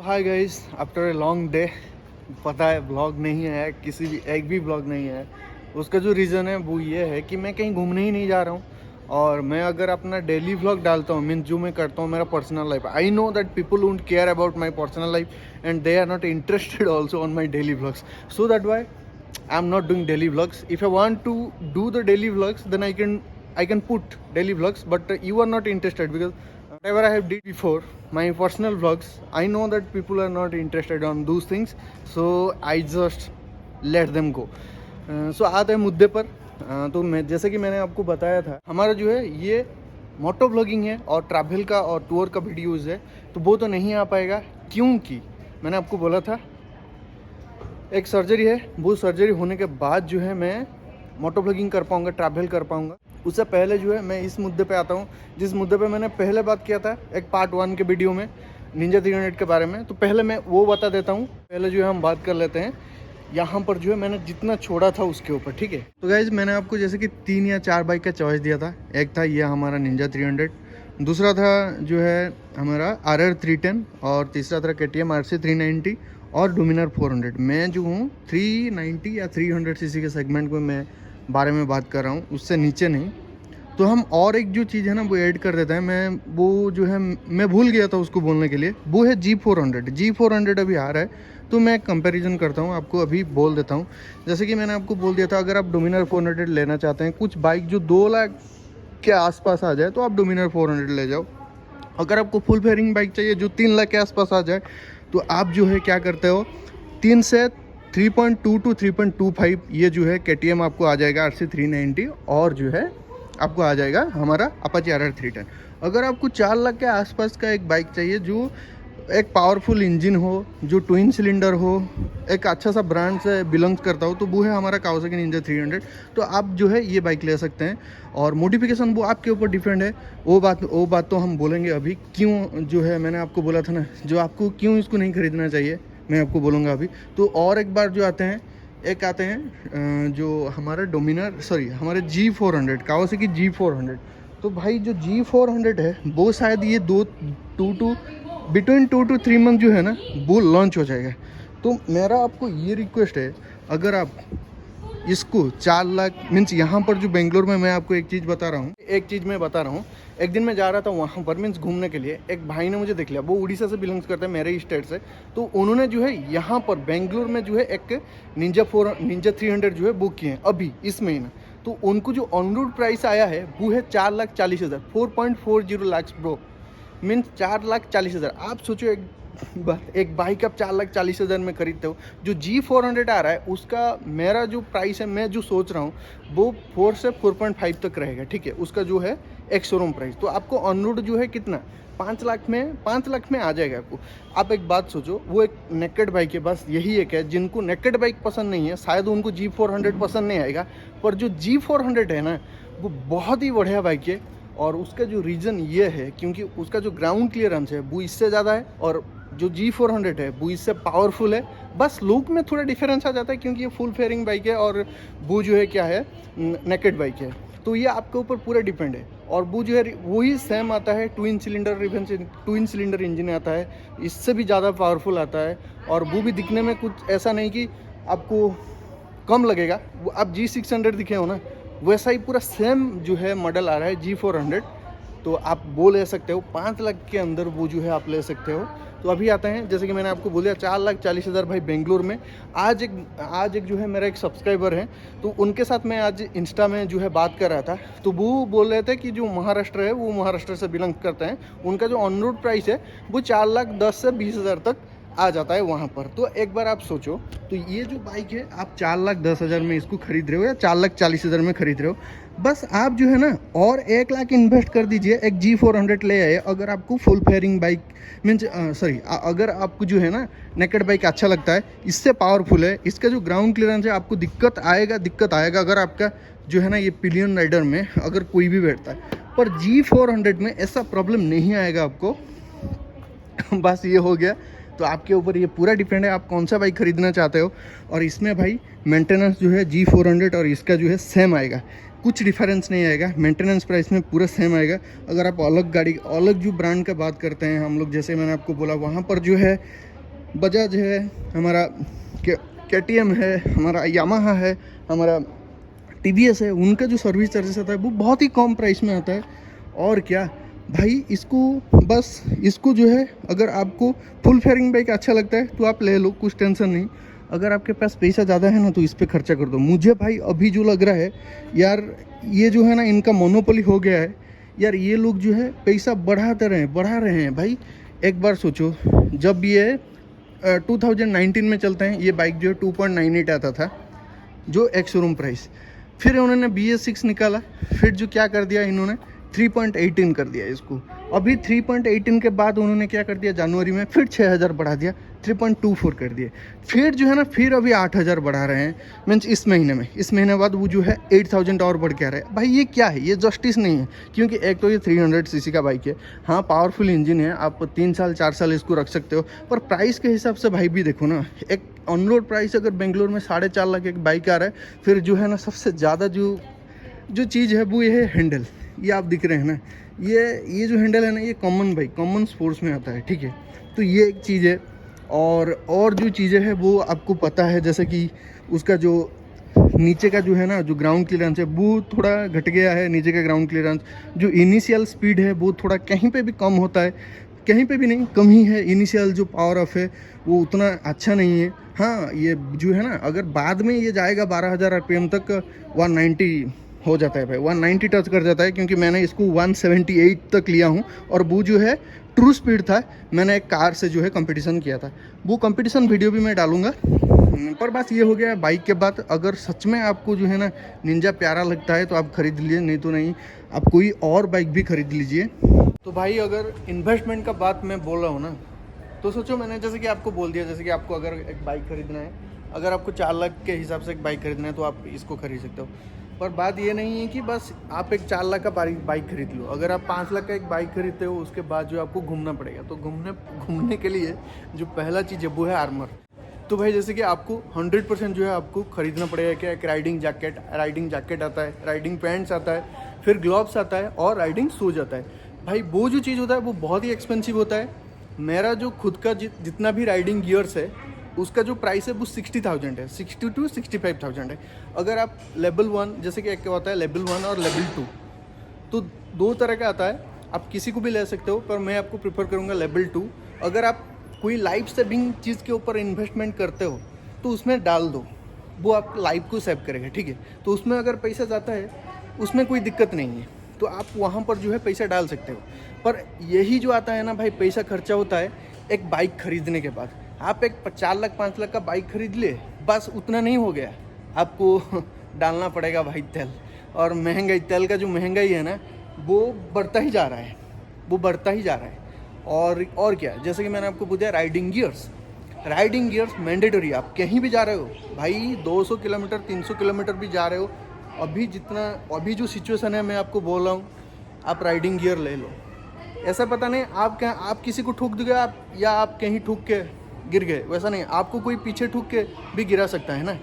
Hi guys, after a long day. पता है blog नहीं है, किसी भी एक भी ब्लॉग नहीं है। उसका जो रीज़न है वो ये है कि मैं कहीं घूमने ही नहीं जा रहा हूँ। और मैं अगर अपना डेली व्लॉग डालता हूँ, मीन्स जो मैं करता हूँ मेरा personal life, I know that people won't care about my personal life and they are not interested also on my daily vlogs, so that why I am not doing daily vlogs. If I want to do the daily vlogs, then I can put daily vlogs, but you are not interested because whatever I have did before my personal vlogs, I know that people are not interested on those things, so I just let them go. So आते हैं मुद्दे पर। तो मैं जैसे कि मैंने आपको बताया था, हमारा जो है ये मोटो व्लॉगिंग है और ट्रैवल का और टूर का वीडियोज़ है, तो वो तो नहीं आ पाएगा क्योंकि मैंने आपको बोला था एक सर्जरी है। वो सर्जरी होने के बाद जो है मैं मोटो व्लॉगिंग कर पाऊँगा, ट्रैवल कर पाऊँगा। उससे पहले जो है मैं इस मुद्दे पे आता हूँ जिस मुद्दे पे मैंने पहले बात किया था एक पार्ट 1 के वीडियो में, निंजा 300 के बारे में। तो पहले मैं वो बता देता हूँ, पहले जो है हम बात कर लेते हैं यहाँ पर जो है मैंने जितना छोड़ा था उसके ऊपर, ठीक है। तो गाइज मैंने आपको जैसे कि 3 या 4 बाइक का चॉइस दिया था। एक था ये हमारा निंजा 300, दूसरा था जो है हमारा RR 310 और तीसरा था KTM RC 390 और डोमिनार 400। मैं जो हूँ 390 या 300 सीसी के सेगमेंट में मैं बारे में बात कर रहा हूँ, उससे नीचे नहीं। तो हम और एक जो चीज़ है ना वो ऐड कर देते हैं। मैं वो जो है मैं भूल गया था उसको बोलने के लिए, वो है G400 अभी आ रहा है। तो मैं कंपैरिजन करता हूँ, आपको अभी बोल देता हूँ। जैसे कि मैंने आपको बोल दिया था, अगर आप डोमिनार 400 लेना चाहते हैं, कुछ बाइक जो 2 लाख के आसपास आ जाए तो आप डोमिनार 400 ले जाओ। अगर आपको फुल फेयरिंग बाइक चाहिए जो 3 लाख के आसपास आ जाए तो आप जो है क्या करते हो, 3 से 3.2 टू 3.25 ये जो है KTM आपको आ जाएगा RC 390 और जो है आपको आ जाएगा हमारा अपाची RR 310। अगर आपको 4 लाख के आसपास का एक बाइक चाहिए जो एक पावरफुल इंजन हो, जो ट्विन सिलेंडर हो, एक अच्छा सा ब्रांड से बिलोंग्स करता हो, तो वो है हमारा कावासाकी निंजा 300। तो आप जो है ये बाइक ले सकते हैं और मॉडिफिकेशन वो आपके ऊपर डिपेंड है। वो बात तो हम बोलेंगे अभी, क्यों जो है मैंने आपको बोला था ना, जो आपको क्यों इसको नहीं खरीदना चाहिए मैं आपको बोलूँगा अभी। तो और एक बार जो आते हैं जो हमारा हमारे G400 कावासाकी G400। तो भाई जो G400 है वो शायद ये बिटवीन 2 to 3 मंथ जो है ना वो लॉन्च हो जाएगा। तो मेरा आपको ये रिक्वेस्ट है, अगर आप इसको 4 लाख मीन्स यहाँ पर जो बेंगलोर में मैं आपको एक चीज़ बता रहा हूँ, एक दिन मैं जा रहा था वहाँ पर मीन्स घूमने के लिए। एक भाई ने मुझे देख लिया, वो उड़ीसा से बिलोंग्स करते हैं, मेरे ही स्टेट से। तो उन्होंने जो है यहाँ पर बेंगलोर में जो है एक निंजा 300 जो है बुक किए हैं अभी इस महीने। तो उनको जो ऑन रोड प्राइस आया है वो है 4,40,000, 4.40 लाख ब्रो, मीन्स 4,40,000। आप सोचो एक बाइक आप 4,40,000 में खरीदते हो। जो G400 आ रहा है उसका मेरा जो प्राइस है, मैं जो सोच रहा हूँ वो 4 से 4.5 तक रहेगा, ठीक है। उसका जो है एक शोरूम प्राइस, तो आपको ऑन रोड जो है कितना 5 लाख में आ जाएगा आपको। आप एक बात सोचो, वो एक नेकेड बाइक है, बस यही एक है। जिनको नेकेड बाइक पसंद नहीं है शायद उनको G400 पसंद नहीं आएगा, पर जो G400 है ना वो बहुत ही बढ़िया बाइक है। और उसका जो रीज़न ये है क्योंकि उसका जो ग्राउंड क्लियरेंस है वो इससे ज़्यादा है और जो G400 है वो इससे पावरफुल है। बस लुक में थोड़ा डिफरेंस आ जाता है क्योंकि ये फुल फेयरिंग बाइक है और वो जो है क्या है नेकेड बाइक है। तो ये आपके ऊपर पूरा डिपेंड है। और वो जो है वही सेम आता है, ट्विन सिलेंडर इंजन आता है, इससे भी ज़्यादा पावरफुल आता है। और वो भी दिखने में कुछ ऐसा नहीं कि आपको कम लगेगा। वो आप G600 दिखे हो ना, वैसा ही पूरा सेम जो है मॉडल आ रहा है G400। तो आप वो ले सकते हो 5 लाख के अंदर, वो जो है आप ले सकते हो। तो अभी आते हैं, जैसे कि मैंने आपको बोला 4,40,000 भाई बेंगलोर में। आज एक जो है मेरा एक सब्सक्राइबर है, तो उनके साथ मैं आज इंस्टा में जो है बात कर रहा था। तो वो बोल रहे थे कि जो महाराष्ट्र है वो महाराष्ट्र से बिलोंग करते हैं, उनका जो ऑन रोड प्राइस है वो 4,10,000 से 20,000 तक आ जाता है वहाँ पर। तो एक बार आप सोचो, तो ये जो बाइक है आप 4,10,000 में इसको खरीद रहे हो या 4,40,000 में खरीद रहे हो, बस आप जो है ना और 1 लाख इन्वेस्ट कर दीजिए, एक G400 ले आए। अगर आपको फुल फेयरिंग बाइक अगर आपको जो है ना नेकेड बाइक अच्छा लगता है, इससे पावरफुल है, इसका जो ग्राउंड क्लियरेंस है, आपको दिक्कत आएगा अगर आपका जो है ना ये पिलियन राइडर में अगर कोई भी बैठता है। पर G400 में ऐसा प्रॉब्लम नहीं आएगा आपको। बस ये हो गया। तो आपके ऊपर ये पूरा डिपेंड है आप कौन सा बाइक खरीदना चाहते हो। और इसमें भाई मेंटेनेंस जो है G400 और इसका जो है सेम आएगा, कुछ डिफरेंस नहीं आएगा। मेंटेनेंस प्राइस में पूरा सेम आएगा। अगर आप अलग जो ब्रांड का बात करते हैं हम लोग, जैसे मैंने आपको बोला वहाँ पर जो है बजाज है, हमारा KTM है, हमारा यामाहा है, हमारा TVS है, उनका जो सर्विस चार्जेस आता है वो बहुत ही कम प्राइस में आता है। और क्या भाई, इसको जो है, अगर आपको फुल फेयरिंग बाइक अच्छा लगता है तो आप ले लो, कुछ टेंशन नहीं। अगर आपके पास पैसा ज़्यादा है ना तो इस पर खर्चा कर दो। मुझे भाई अभी जो लग रहा है यार, ये जो है ना इनका मोनोपोली हो गया है यार। ये लोग जो है पैसा बढ़ा रहे हैं भाई। एक बार सोचो, जब ये 2019 में चलते हैं, ये बाइक जो है 2.98 आता था जो एक्स शोरूम प्राइस। फिर उन्होंने BS6 निकाला, फिर जो क्या कर दिया इन्होंने 3.18 कर दिया इसको। अभी 3.18 के बाद उन्होंने क्या कर दिया, जनवरी में फिर 6000 बढ़ा दिया, 3.24 कर दिए। फिर जो है ना, फिर अभी 8000 बढ़ा रहे हैं, मीन्स इस महीने बाद वो जो है 8000 और बढ़ के आ रहा है। भाई ये क्या है, ये जस्टिस नहीं है। क्योंकि एक तो ये 300 सीसी का बाइक है, हाँ पावरफुल इंजन है, आप 3 साल 4 साल इसको रख सकते हो। पर प्राइस के हिसाब से भाई भी देखो ना, एक ऑन रोड प्राइस अगर बेंगलोर में 4.5 लाख एक बाइक आ रहा है। फिर जो है ना, सबसे ज़्यादा जो चीज़ है वो ये है हैंडल। ये आप दिख रहे हैं ना, ये जो हैंडल है ना, ये कॉमन स्पोर्ट्स में आता है, ठीक है। तो ये एक चीज़ है। और जो चीज़ें हैं वो आपको पता है, जैसे कि उसका जो नीचे का जो है ना, जो ग्राउंड क्लियरेंस है वो थोड़ा घट गया है। नीचे का ग्राउंड क्लियरेंस, जो इनिशियल स्पीड है वो थोड़ा कहीं पे भी कम होता है, कहीं पे भी नहीं, कम ही है। इनिशियल जो पावर ऑफ है वो उतना अच्छा नहीं है। हाँ, ये जो है ना, अगर बाद में ये जाएगा 12,000 RPM तक, 190 हो जाता है भाई, 190 टच कर जाता है। क्योंकि मैंने इसको 178 तक लिया हूँ, और वो जो है ट्रू स्पीड था। मैंने एक कार से जो है कंपटीशन किया था, वो कंपटीशन वीडियो भी मैं डालूंगा। पर बात ये हो गया बाइक के बाद, अगर सच में आपको जो है ना निंजा प्यारा लगता है तो आप खरीद लीजिए, नहीं तो नहीं, आप कोई और बाइक भी खरीद लीजिए। तो भाई, अगर इन्वेस्टमेंट का बात मैं बोल रहा हूँ ना, तो सोचो, मैंने जैसे कि आपको बोल दिया, जैसे कि आपको अगर एक बाइक खरीदना है, अगर आपको 4 लाख के हिसाब से एक बाइक खरीदना है तो आप इसको खरीद सकते हो। पर बात ये नहीं है कि बस आप एक 4 लाख का बाइक खरीद लो। अगर आप 5 लाख का एक बाइक खरीदते हो, उसके बाद जो आपको घूमना पड़ेगा, तो घूमने के लिए जो पहला चीज़ है वो है आर्मर। तो भाई, जैसे कि आपको 100% जो है आपको खरीदना पड़ेगा क्या, एक राइडिंग जैकेट आता है, राइडिंग पैंट्स आता है, फिर ग्लव्स आता है, और राइडिंग शूज आता है। भाई वो जो चीज़ होता है वो बहुत ही एक्सपेंसिव होता है। मेरा जो खुद का जितना भी राइडिंग गियर्स है, उसका जो प्राइस है वो 60,000 है, 60 to 65,000 है। अगर आप लेवल 1, जैसे कि एक होता है लेवल 1 और लेवल 2, तो 2 तरह का आता है। आप किसी को भी ले सकते हो, पर मैं आपको प्रेफर करूँगा लेवल 2। अगर आप कोई लाइफ सेविंग चीज़ के ऊपर इन्वेस्टमेंट करते हो तो उसमें डाल दो, वो आप लाइफ को सेव करेगा, ठीक है। तो उसमें अगर पैसा जाता है, उसमें कोई दिक्कत नहीं है, तो आप वहाँ पर जो है पैसा डाल सकते हो। पर यही जो आता है ना भाई, पैसा खर्चा होता है एक बाइक खरीदने के बाद। आप एक 4 लाख 5 लाख का बाइक खरीद ले, बस उतना नहीं हो गया, आपको डालना पड़ेगा भाई तेल। और महंगाई, तेल का जो महंगाई है ना, वो बढ़ता ही जा रहा है। और क्या, जैसे कि मैंने आपको बताया, राइडिंग गियर्स मैंडेटरी। आप कहीं भी जा रहे हो भाई, 200 किलोमीटर 300 किलोमीटर भी जा रहे हो, अभी जो सिचुएशन है मैं आपको बोल रहा हूँ, आप राइडिंग गियर ले लो। ऐसा पता नहीं आप किसी को ठोक दोगे, या आप कहीं ठोक के गिर गए, वैसा नहीं, आपको कोई पीछे ठोक के भी गिरा सकता है ना।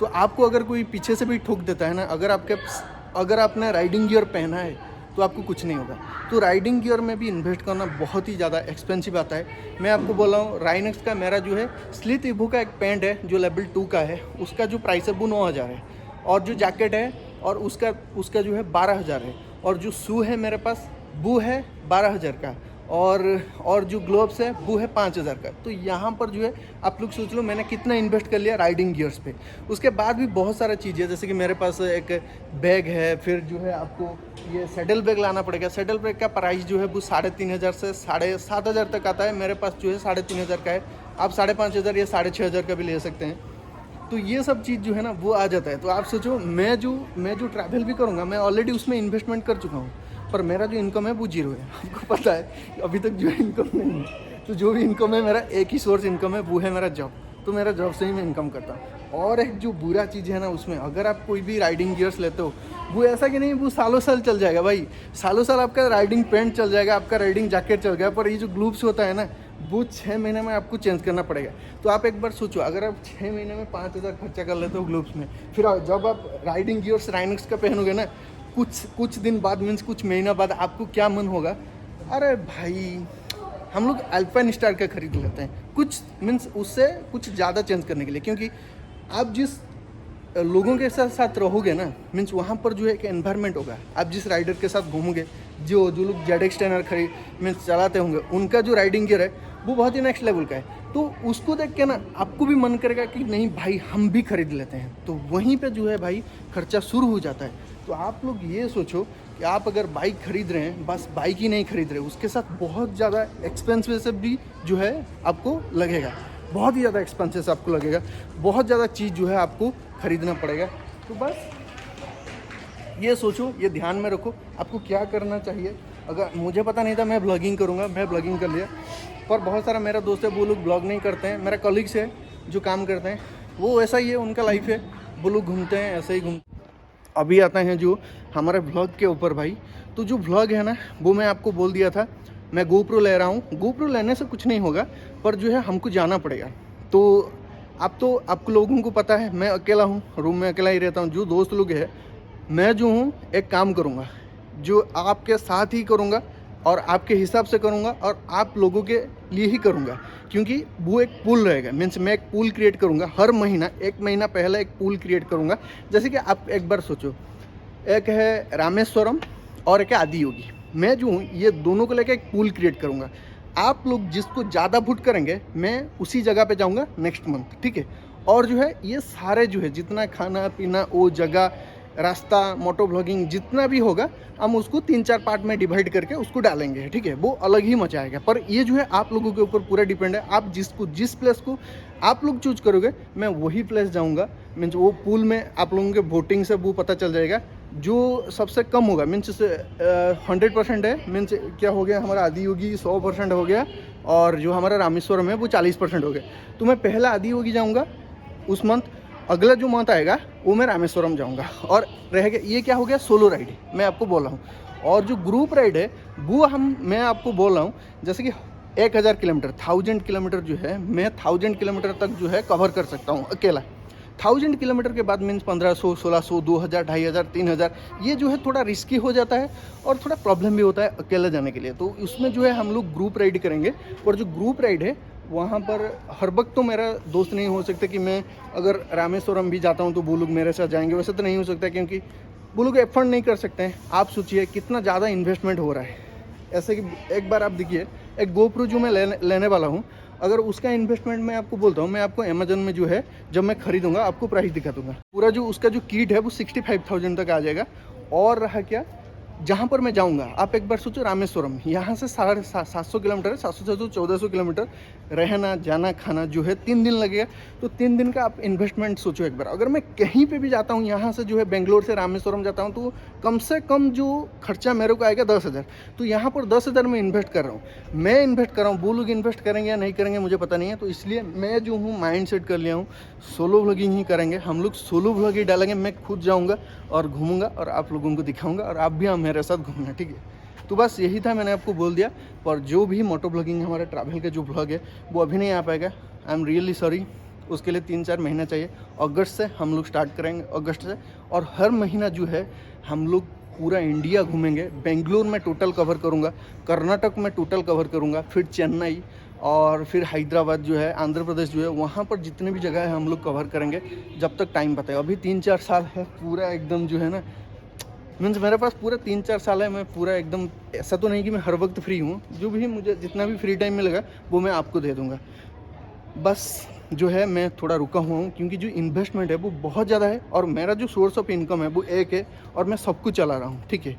तो आपको अगर कोई पीछे से भी ठोक देता है ना, अगर आपने राइडिंग गियर पहना है तो आपको कुछ नहीं होगा। तो राइडिंग गियर में भी इन्वेस्ट करना बहुत ही ज़्यादा एक्सपेंसिव आता है। मैं आपको बोल रहा हूँ, राइनेक्स का मेरा जो है स्लिथ इवो का एक पैंट है जो लेवल 2 का है, उसका जो प्राइस है वो 9,000 है। और जो जैकेट है और उसका जो है 12,000 है। और जो शू है मेरे पास वो है 12,000 का, और जो ग्लोव्स है वो है 5,000 का। तो यहाँ पर जो है आप लोग सोच लो मैंने कितना इन्वेस्ट कर लिया राइडिंग गियर्स पे। उसके बाद भी बहुत सारा चीज़ है, जैसे कि मेरे पास एक बैग है, फिर जो है आपको ये सैडल बैग लाना पड़ेगा। सैडल बैग का प्राइस जो है वो 3,500 से 7,500 तक आता है। मेरे पास जो है 3,500 का है, आप 5,500 या 6,500 का भी ले सकते हैं। तो ये सब चीज़ जो है ना वो आ जाता है। तो आप सोचो, मैं जो ट्रैवल भी करूँगा, मैं ऑलरेडी उसमें इन्वेस्टमेंट कर चुका हूँ, पर मेरा जो इनकम है वो 0 है। आपको पता है अभी तक जो इनकम नहीं है, तो जो भी इनकम है मेरा एक ही सोर्स इनकम है, वो है मेरा जॉब। तो मेरा जॉब से ही मैं इनकम करता हूँ। और एक जो बुरा चीज़ है ना उसमें, अगर आप कोई भी राइडिंग गियर्स लेते हो, वो ऐसा कि नहीं वो सालों साल चल जाएगा भाई, सालों साल आपका राइडिंग पैंट चल जाएगा, आपका राइडिंग जैकेट चल गया, पर ये जो ग्लूव्स होता है ना वो 6 महीने में आपको चेंज करना पड़ेगा। तो आप एक बार सोचो, अगर आप 6 महीने में 5,000 खर्चा कर लेते हो ग्लूव्स में, फिर जब आप राइडिंग गियर्स राइनेक्स का पहनोगे ना, कुछ दिन बाद मीन्स कुछ महीना बाद आपको क्या मन होगा, अरे भाई हम लोग अल्पाइन स्टार का खरीद लेते हैं, कुछ मीन्स उससे कुछ ज़्यादा चेंज करने के लिए, क्योंकि आप जिस लोगों के साथ साथ रहोगे ना, मीन्स वहाँ पर जो है एक एनवायरनमेंट होगा। आप जिस राइडर के साथ घूमोगे, जो जो लोग ZX टेनर खरीद मीन्स चलाते होंगे, उनका जो राइडिंग गियर है वो बहुत ही नेक्स्ट लेवल का है। तो उसको देख के ना आपको भी मन करेगा कि नहीं भाई हम भी खरीद लेते हैं। तो वहीं पे जो है भाई खर्चा शुरू हो जाता है। तो आप लोग ये सोचो कि आप अगर बाइक खरीद रहे हैं, बस बाइक ही नहीं खरीद रहे, उसके साथ बहुत ज़्यादा एक्सपेंसिव भी जो है आपको लगेगा, बहुत ही ज़्यादा एक्सपेंसिव आपको लगेगा, बहुत ज़्यादा चीज़ जो है आपको खरीदना पड़ेगा। तो बस ये सोचो, ये ध्यान में रखो आपको क्या करना चाहिए। अगर मुझे पता नहीं था मैं ब्लॉगिंग करूँगा, मैं ब्लॉगिंग कर लिया, पर बहुत सारा मेरा दोस्त है वो लोग ब्लॉग नहीं करते हैं। मेरा कलीग्स है जो काम करते हैं, वो ऐसा ही है, उनका लाइफ है, वो लोग घूमते हैं ऐसे ही घूमते। अभी आते हैं जो हमारे व्लॉग के ऊपर भाई। तो जो व्लॉग है ना, वो मैं आपको बोल दिया था मैं GoPro ले रहा हूँ। GoPro लेने से कुछ नहीं होगा, पर जो है हमको जाना पड़ेगा। तो आपको लोगों को पता है मैं अकेला हूँ, रूम में अकेला ही रहता हूँ। जो दोस्त लोग हैं, मैं जो हूँ एक काम करूँगा जो आपके साथ ही करूँगा और आपके हिसाब से करूँगा और आप लोगों के लिए ही करूँगा, क्योंकि वो एक पूल रहेगा। मीन्स मैं एक पूल क्रिएट करूँगा हर महीना, 1 महीना पहले एक पूल क्रिएट करूँगा। जैसे कि आप एक बार सोचो, एक है रामेश्वरम और एक है आदि योगी। मैं जो हूँ ये दोनों को लेकर एक पूल क्रिएट करूँगा। आप लोग जिसको ज़्यादा वोट करेंगे मैं उसी जगह पे जाऊँगा नेक्स्ट मंथ, ठीक है। और जो है ये सारे जो है जितना खाना पीना, वो जगह, रास्ता, मोटो ब्लॉगिंग जितना भी होगा, हम उसको 3-4 पार्ट में डिवाइड करके उसको डालेंगे, ठीक है। वो अलग ही मजा आएगा। पर ये जो है आप लोगों के ऊपर पूरा डिपेंड है। आप जिस प्लेस को आप लोग चूज करोगे मैं वही प्लेस जाऊंगा। मीन्स वो पूल में आप लोगों के वोटिंग से वो पता चल जाएगा जो सबसे कम होगा। मीन्स 100% है, मीन्स क्या हो गया, हमारा आदि योगी 100% हो गया और जो हमारा रामेश्वरम है वो 40% हो गया। तो मैं पहला आदि योगी जाऊँगा उस मंथ, अगला जो मंथ आएगा वो मैं रामेश्वरम जाऊंगा। और रह गया ये क्या हो गया, सोलो राइड मैं आपको बोल रहा हूँ। और जो ग्रुप राइड है वो मैं आपको बोल रहा हूँ, जैसे कि 1000 किलोमीटर, 1000 किलोमीटर जो है मैं 1000 किलोमीटर तक जो है कवर कर सकता हूँ अकेला। 1000 किलोमीटर के बाद मीन्स 1500, 1600, 2000, 2500, 3000, ये जो है थोड़ा रिस्की हो जाता है और थोड़ा प्रॉब्लम भी होता है अकेले जाने के लिए। तो उसमें जो है हम लोग ग्रुप राइड करेंगे। और जो ग्रुप राइड है वहाँ पर हर वक्त तो मेरा दोस्त नहीं हो सकता कि मैं अगर रामेश्वरम भी जाता हूँ तो वो लोग मेरे साथ जाएंगे, वैसे तो नहीं हो सकता, क्योंकि वो लोग एफर्ट नहीं कर सकते हैं। आप सोचिए कितना ज़्यादा इन्वेस्टमेंट हो रहा है। ऐसे कि एक बार आप देखिए, एक GoPro जो मैं लेने वाला हूँ, अगर उसका इन्वेस्टमेंट मैं आपको बोलता हूँ, मैं आपको अमेजन में जो है जब मैं खरीदूंगा आपको प्राइस दिखा दूंगा। पूरा जो उसका जो किट है वो 65,000 तक आ जाएगा। और रहा क्या, जहाँ पर मैं जाऊँगा, आप एक बार सोचो रामेश्वरम यहाँ से 750 किलोमीटर है, 700 से 1400 किलोमीटर, रहना जाना खाना जो है 3 दिन लगेगा। तो 3 दिन का आप इन्वेस्टमेंट सोचो एक बार। अगर मैं कहीं पे भी जाता हूँ, यहाँ से जो है बेंगलोर से रामेश्वरम जाता हूँ, तो कम से कम जो खर्चा मेरे को आएगा 10,000। तो यहाँ पर 10,000 में इन्वेस्ट कर रहा हूँ, मैं इन्वेस्ट कर रहा हूँ। वो लोग इन्वेस्ट करेंगे या नहीं करेंगे मुझे पता नहीं है। तो इसलिए मैं जो हूँ माइंड सेट कर लिया हूँ, सोलो व्लॉगिंग ही करेंगे हम लोग, सोलो व्लॉग ही डालेंगे। मैं खुद जाऊँगा और घूमूंगा और आप लोगों को दिखाऊंगा और आप भी मेरे साथ घूमना, ठीक है। तो बस यही था, मैंने आपको बोल दिया। पर जो भी मोटो ब्लॉगिंग हमारा ट्रैवल का जो ब्लॉग है वो अभी नहीं आ पाएगा, आई एम रियली सॉरी। उसके लिए 3-4 महीना चाहिए। अगस्त से हम लोग स्टार्ट करेंगे, अगस्त से। और हर महीना जो है हम लोग पूरा इंडिया घूमेंगे। बेंगलोर में टोटल कवर करूँगा, कर्नाटक में टोटल कवर करूँगा, फिर चेन्नई और फिर हैदराबाद जो है, आंध्र प्रदेश जो है, वहाँ पर जितने भी जगह है हम लोग कवर करेंगे जब तक टाइम पता है। अभी 3-4 साल है पूरा एकदम जो है ना, मीन्स मेरे पास पूरा 3-4 साल है। मैं पूरा एकदम, ऐसा तो नहीं कि मैं हर वक्त फ्री हूँ, जो भी मुझे जितना भी फ्री टाइम मिलेगा वो मैं आपको दे दूँगा। बस जो है मैं थोड़ा रुका हुआ हूँ क्योंकि जो इन्वेस्टमेंट है वो बहुत ज़्यादा है और मेरा जो सोर्स ऑफ इनकम है वो एक है और मैं सब कुछ चला रहा हूँ, ठीक है।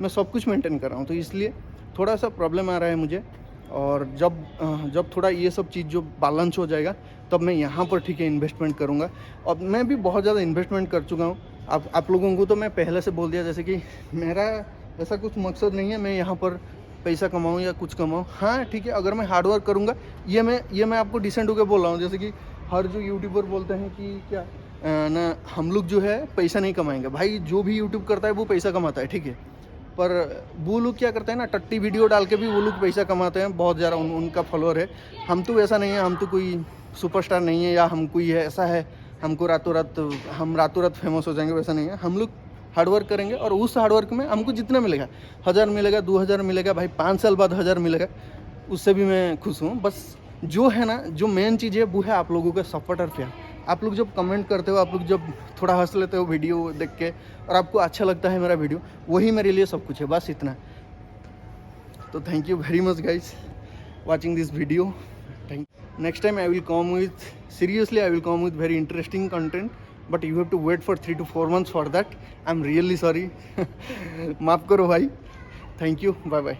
मैं सब कुछ मेंटेन कर रहा हूँ, तो इसलिए थोड़ा सा प्रॉब्लम आ रहा है मुझे। और जब थोड़ा ये सब चीज़ जो बैलेंस हो जाएगा तब मैं यहाँ पर, ठीक है, इन्वेस्टमेंट करूँगा। और मैं भी बहुत ज़्यादा इन्वेस्टमेंट कर चुका हूँ। आप लोगों को तो मैं पहले से बोल दिया, जैसे कि मेरा ऐसा कुछ मकसद नहीं है मैं यहाँ पर पैसा कमाऊँ या कुछ कमाऊँ। हाँ ठीक है, अगर मैं हार्डवर्क करूँगा, ये मैं आपको डिसेंट होकर बोल रहा हूँ। जैसे कि हर जो यूट्यूबर बोलते हैं कि क्या ना, हम लोग जो है पैसा नहीं कमाएंगे। भाई जो भी यूट्यूब करता है वो पैसा कमाता है, ठीक है। पर वो लोग क्या करते हैं ना, टट्टी वीडियो डाल के भी वो लोग पैसा कमाते हैं, बहुत ज़्यादा उनका फॉलोअर है। हम तो ऐसा नहीं है, हम तो कोई सुपरस्टार नहीं है या हम कोई है ऐसा है हमको हम रातों रात फेमस हो जाएंगे, वैसा नहीं है। हम लोग हार्डवर्क करेंगे और उस हार्डवर्क में हमको जितना मिलेगा, 1000 मिलेगा, 2000 मिलेगा, भाई 5 साल बाद 1000 मिलेगा, उससे भी मैं खुश हूँ। बस जो है ना, जो मेन चीज़ है वो है आप लोगों का सपोर्ट और प्यार। आप लोग जब कमेंट करते हो, आप लोग जब थोड़ा हंस लेते हो वीडियो देख के और आपको अच्छा लगता है मेरा वीडियो, वही मेरे लिए सब कुछ है, बस इतना। तो thank you very much guys watching this video. Next time I will come with, seriously I will come with very interesting content, but you have to wait for 3 to 4 months for that. I'm really sorry. माफ करो भाई. Thank you. Bye bye.